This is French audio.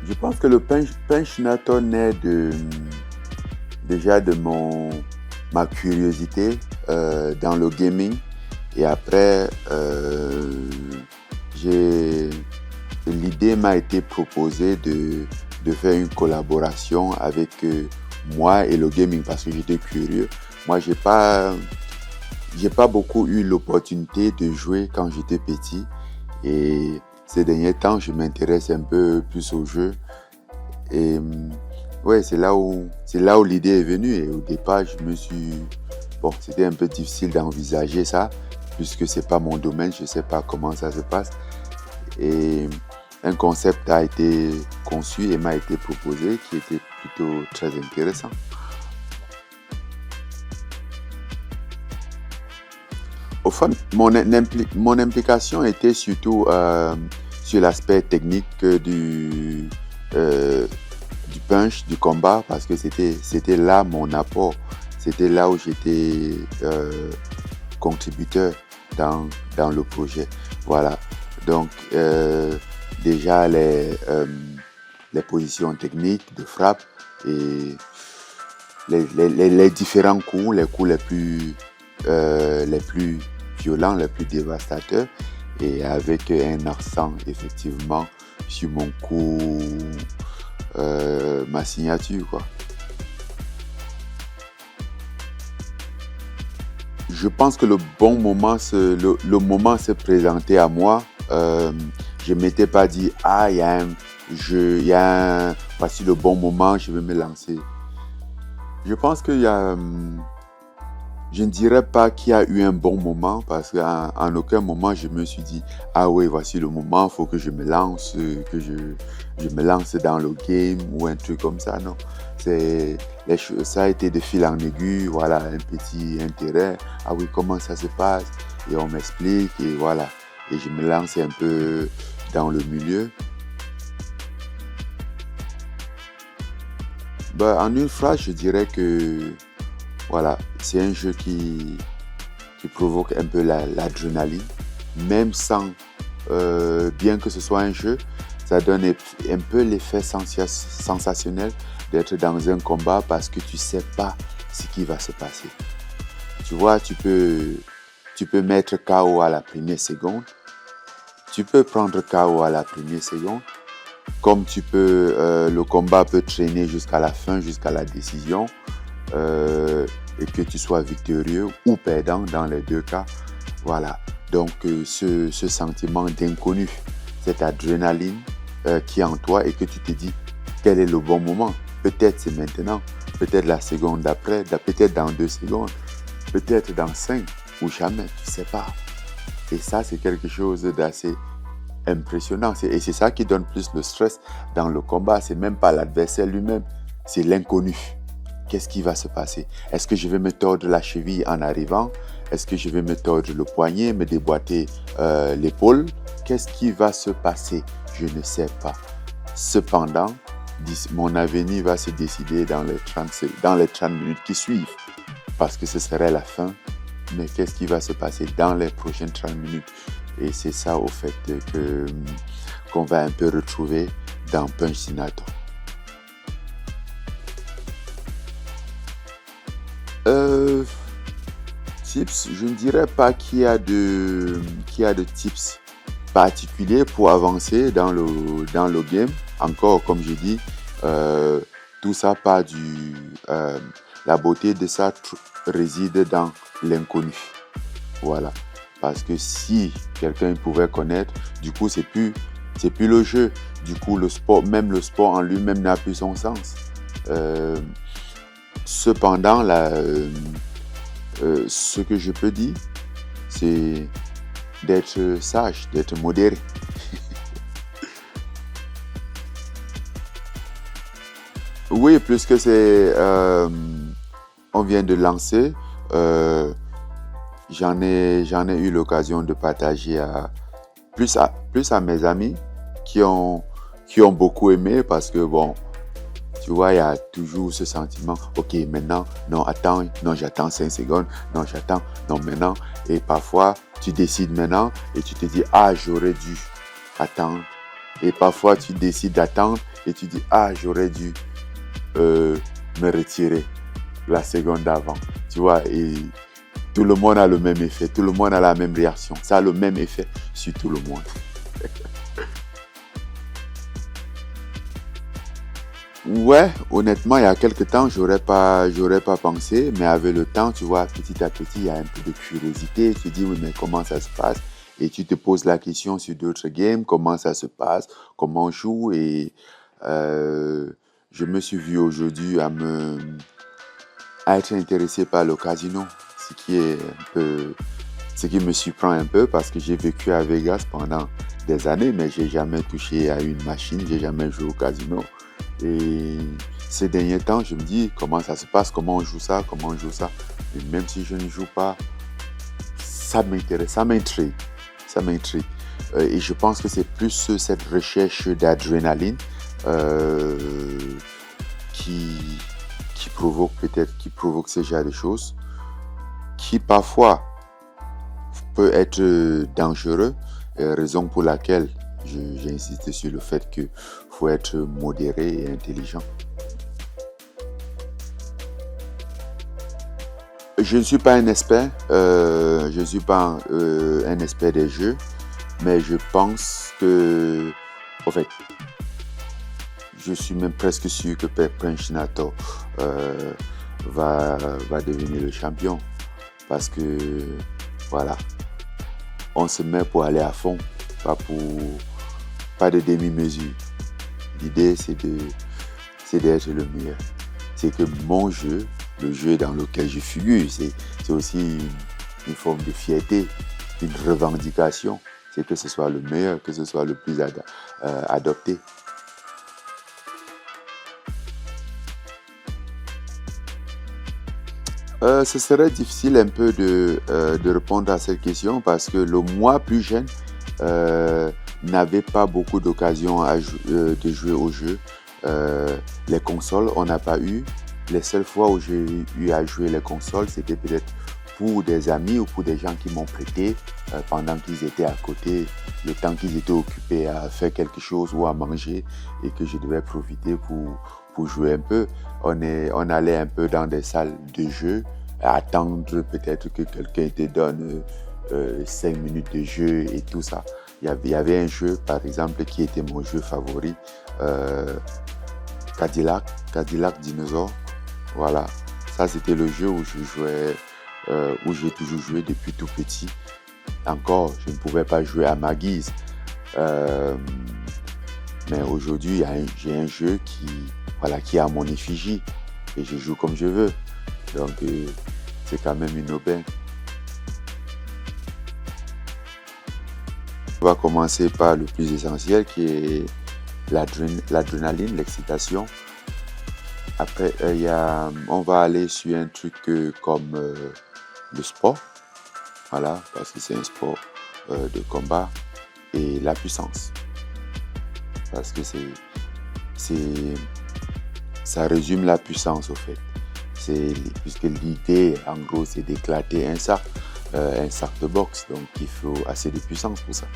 Je pense que le Punch Nato naît déjà de ma curiosité dans le gaming. Et après, j'ai, l'idée m'a été proposée de faire une collaboration avec moi et le gaming parce que j'étais curieux. Moi, j'ai pas beaucoup eu l'opportunité de jouer quand j'étais petit. Et ces derniers temps, je m'intéresse un peu plus au jeu. Et ouais, c'est là où l'idée est venue. Et au départ, bon, c'était un peu difficile d'envisager ça, puisque c'est pas mon domaine, je sais pas comment ça se passe. Et un concept a été conçu et m'a été proposé qui était plutôt très intéressant. Au fond, mon implication était surtout sur l'aspect technique euh, du punch, du combat, parce que c'était là mon apport. C'était là où j'étais contributeur dans le projet. Voilà. Donc, déjà les positions techniques de frappe et les différents coups, les coups les plus violents, les plus dévastateurs, et avec un accent effectivement sur mon coup, ma signature, quoi. Je pense que le moment s'est présenté à moi. Je ne m'étais pas dit, ah, voici le bon moment, je vais me lancer. Je pense qu'il y a, je ne dirais pas qu'il y a eu un bon moment parce qu'en aucun moment je me suis dit, ah oui, voici le moment, il faut que je me lance, je me lance dans le game ou un truc comme ça. Non, ça a été de fil en aiguille, voilà, un petit intérêt. Ah oui, comment ça se passe? Et on m'explique et voilà. Et je me lance un peu dans le milieu. Ben, en une phrase, je dirais que voilà, c'est un jeu qui provoque un peu l'adrénaline, même sans, bien que ce soit un jeu, ça donne un peu l'effet sensationnel d'être dans un combat parce que tu sais pas ce qui va se passer. Tu vois, tu peux mettre KO à la première seconde, tu peux prendre KO à la première seconde, comme le combat peut traîner jusqu'à la fin, jusqu'à la décision. Et que tu sois victorieux ou perdant dans les deux cas. Voilà. Donc, ce sentiment d'inconnu, cette adrénaline qui est en toi et que tu te dis, quel est le bon moment? Peut-être c'est maintenant, peut-être la seconde d'après, peut-être dans 2 secondes, peut-être dans 5 ou jamais, tu ne sais pas. Et ça, c'est quelque chose d'assez impressionnant. Et c'est ça qui donne plus le stress dans le combat. C'est même pas l'adversaire lui-même, c'est l'inconnu. Qu'est-ce qui va se passer? Est-ce que je vais me tordre la cheville en arrivant? Est-ce que je vais me tordre le poignet, me déboîter l'épaule? Qu'est-ce qui va se passer? Je ne sais pas. Cependant, mon avenir va se décider dans les 30 minutes qui suivent, parce que ce serait la fin. Mais qu'est-ce qui va se passer dans les prochaines 30 minutes? Et c'est ça, au fait, qu'on va un peu retrouver dans Punch Sinato. Tips, je ne dirais pas qu'il y a de tips particuliers pour avancer dans le game. Encore, comme je dis, tout ça part la beauté de ça réside dans l'inconnu. Voilà. Parce que si quelqu'un pouvait connaître, du coup, c'est plus le jeu. Du coup, même le sport en lui-même n'a plus son sens. Cependant, ce que je peux dire, c'est d'être sage, d'être modéré. Oui, puisque on vient de lancer, j'en ai eu l'occasion de partager plus à mes amis qui ont beaucoup aimé parce que bon, tu vois, il y a toujours ce sentiment, ok, maintenant, non, attends, non, j'attends 5 secondes, non, j'attends, non, maintenant. Et parfois, tu décides maintenant et tu te dis, ah, j'aurais dû attendre Et parfois, tu décides d'attendre et tu dis, ah, j'aurais dû me retirer la seconde d'avant. Tu vois, et tout le monde a le même effet, tout le monde a la même réaction. Ça a le même effet sur tout le monde. Ouais, honnêtement, il y a quelques temps, j'aurais pas pensé, mais avec le temps, tu vois, petit à petit, il y a un peu de curiosité. Tu dis, oui, mais comment ça se passe? Et tu te poses la question sur d'autres games, comment ça se passe, comment on joue. Et euh, je me suis vu aujourd'hui à être intéressé par le casino, ce qui est un peu, ce qui me surprend un peu parce que j'ai vécu à Vegas pendant des années, mais j'ai jamais touché à une machine, j'ai jamais joué au casino. Et ces derniers temps, je me dis comment ça se passe, comment on joue ça, comment on joue ça. Et même si je ne joue pas, ça m'intéresse, ça m'intrigue, ça m'intrigue. Et je pense que c'est plus cette recherche d'adrénaline euh, qui, qui provoque ce genre de choses, qui parfois peut être dangereux, raison pour laquelle j'insiste sur le fait qu'il faut être modéré et intelligent. Je ne suis pas un expert, je ne suis pas un expert des jeux, mais je pense que, en fait, je suis même presque sûr que Prince euh, va devenir le champion parce que, voilà, on se met pour aller à fond, pas de demi-mesure. L'idée, c'est d'être le meilleur. C'est que mon jeu, le jeu dans lequel je figure, c'est aussi une forme de fierté, une revendication. C'est que ce soit le meilleur, que ce soit le plus adopté. Ce serait difficile un peu de répondre à cette question parce que le moi plus jeune n'avait pas beaucoup d'occasions de jouer au jeu. Les consoles, on n'a pas eu. Les seules fois où j'ai eu à jouer les consoles, c'était peut-être pour des amis ou pour des gens qui m'ont prêté pendant qu'ils étaient à côté, le temps qu'ils étaient occupés à faire quelque chose ou à manger et que je devais profiter pour jouer un peu. On allait un peu dans des salles de jeu, attendre peut-être que quelqu'un te donne 5 minutes de jeu et tout ça. Il y avait un jeu, par exemple, qui était mon jeu favori, Cadillac Dinosaur. Voilà, ça c'était le jeu où je jouais, où j'ai toujours joué depuis tout petit. Encore, je ne pouvais pas jouer à ma guise. Euh, mais aujourd'hui, j'ai un jeu qui est à mon effigie et je joue comme je veux. Donc, c'est quand même une aubaine. On va commencer par le plus essentiel qui est l'adrénaline, l'excitation. Après, on va aller sur un truc comme le sport, voilà, parce que c'est un sport de combat, et la puissance, parce que ça résume la puissance au fait. Puisque l'idée, en gros, c'est d'éclater un sac de boxe, donc il faut assez de puissance pour ça.